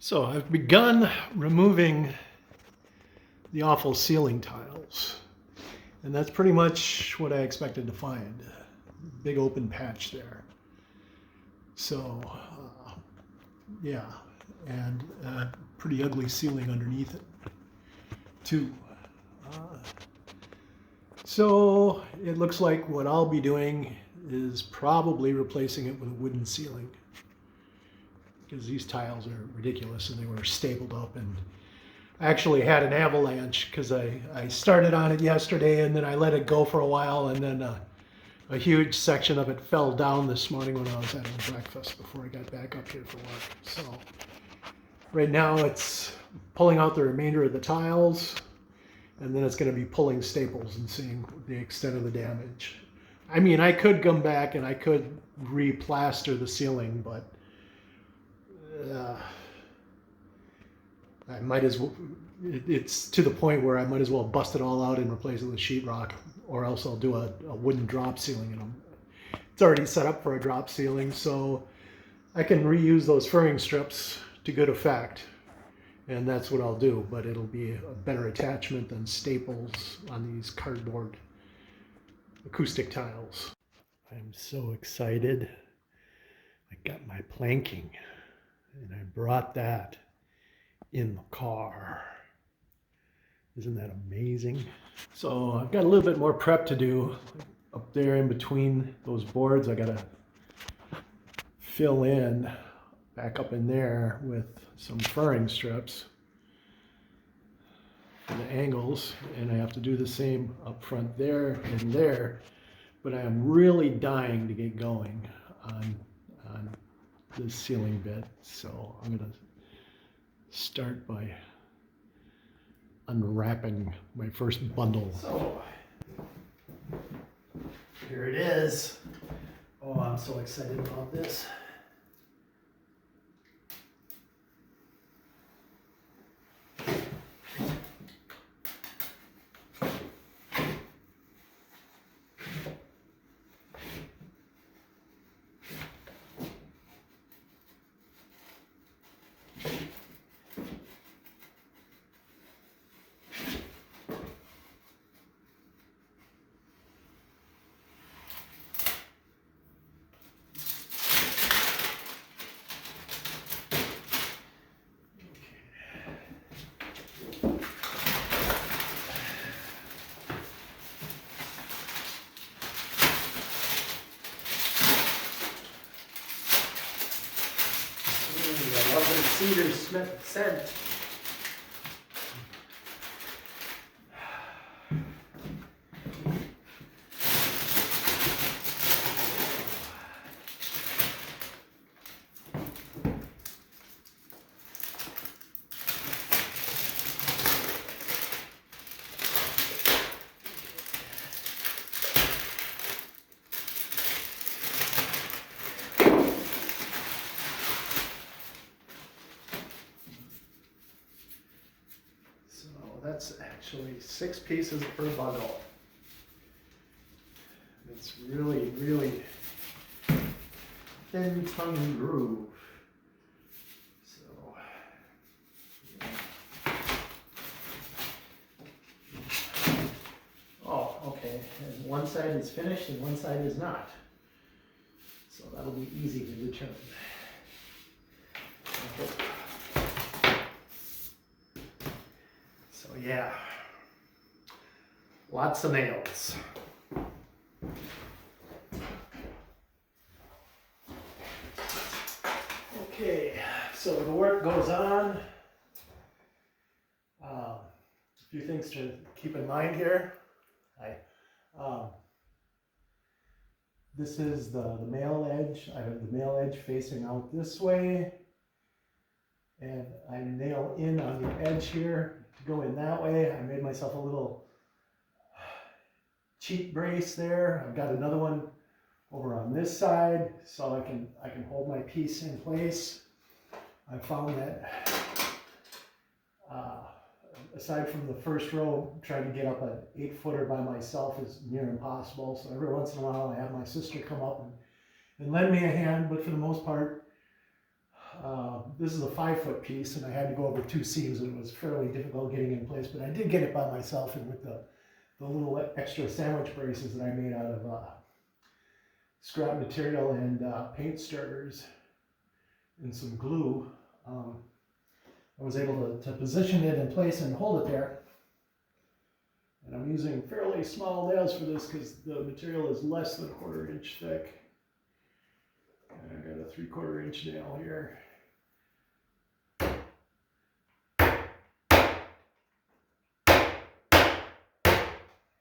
So I've begun removing the awful ceiling tiles. And that's pretty much what I expected to find. Big open patch there. So, yeah, and a pretty ugly ceiling underneath it, too. So it looks like what I'll be doing is probably replacing it with a wooden ceiling, because these tiles are ridiculous and they were stapled up, and I actually had an avalanche because I started on it yesterday and then I let it go for a while, and then a huge section of it fell down this morning when I was having breakfast before I got back up here for work. So right now it's pulling out the remainder of the tiles, and then it's going to be pulling staples and seeing the extent of the damage. I mean, I could come back and I could re-plaster the ceiling, but I might as well, it's to the point where I might as well bust it all out and replace it with sheetrock, or else I'll do a wooden drop ceiling in them. It's already set up for a drop ceiling, so I can reuse those furring strips to good effect, and that's what I'll do, but it'll be a better attachment than staples on these cardboard acoustic tiles. I'm so excited. I got my planking, and I brought that in the car. Isn't that amazing? So I've got a little bit more prep to do up there in between those boards. I gotta fill in back up in there with some furring strips for the angles, and I have to do the same up front there and there, but I am really dying to get going on this ceiling bit. So I'm gonna start by unwrapping my first bundle. So here it is. Oh, I'm so excited about this. I love the Cedar scent. That's actually 6 pieces per bundle. It's really, really thin tongue groove. So, yeah. Oh, okay. And one side is finished and one side is not. So that'll be easy to determine. Okay. So yeah, lots of nails. Okay, so the work goes on. A few things to keep in mind here. This is the male edge. I have the male edge facing out this way, and I nail in on the edge here to go in that way. I made myself a little cheek brace there. I've got another one over on this side, so I can hold my piece in place. I found that aside from the first row, trying to get up an 8-footer by myself is near impossible. So every once in a while I have my sister come up and lend me a hand, but for the most part, This is a 5-foot piece, and I had to go over 2 seams, and it was fairly difficult getting in place, but I did get it by myself, and with the little extra sandwich braces that I made out of scrap material and paint starters and some glue, I was able to position it in place and hold it there. And I'm using fairly small nails for this because the material is less than 1/4 inch thick. And I got a 3/4 inch nail here.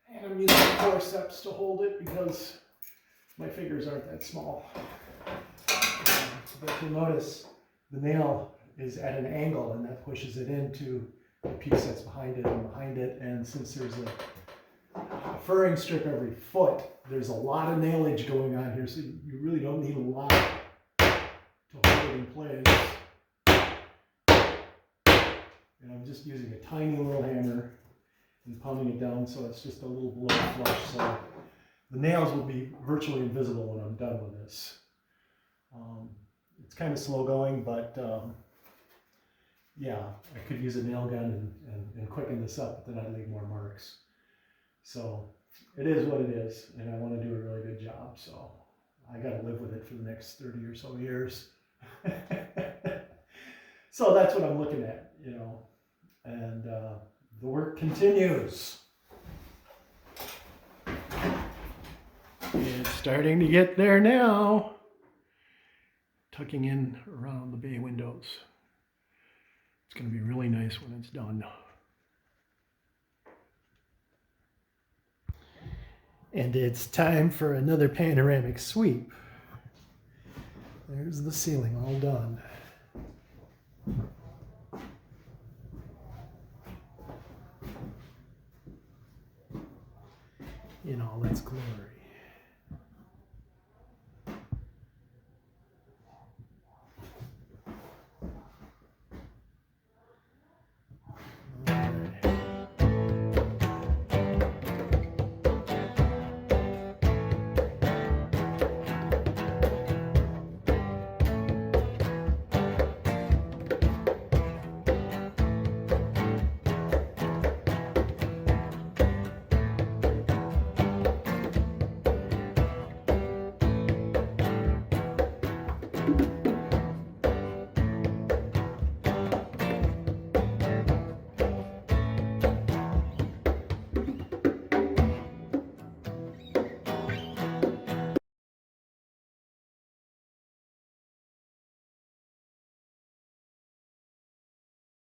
And I'm using forceps to hold it because my fingers aren't that small. But you'll notice the nail is at an angle, and that pushes it into the piece that's behind it and behind it. And since there's a furring strip every foot, there's a lot of nailage going on here, so you really don't need a lot to hold it in place. And I'm just using a tiny little hammer and pounding it down so it's just a little below flush. So the nails will be virtually invisible when I'm done with this. It's kind of slow going, but yeah, I could use a nail gun and quicken this up, but then I'd leave more marks. So it is what it is, and I want to do a really good job. So I got to live with it for the next 30 or so years. So that's what I'm looking at, you know, and the work continues. It's starting to get there now. Tucking in around the bay windows. It's going to be really nice when it's done. And it's time for another panoramic sweep. There's the ceiling all done. In all its glory.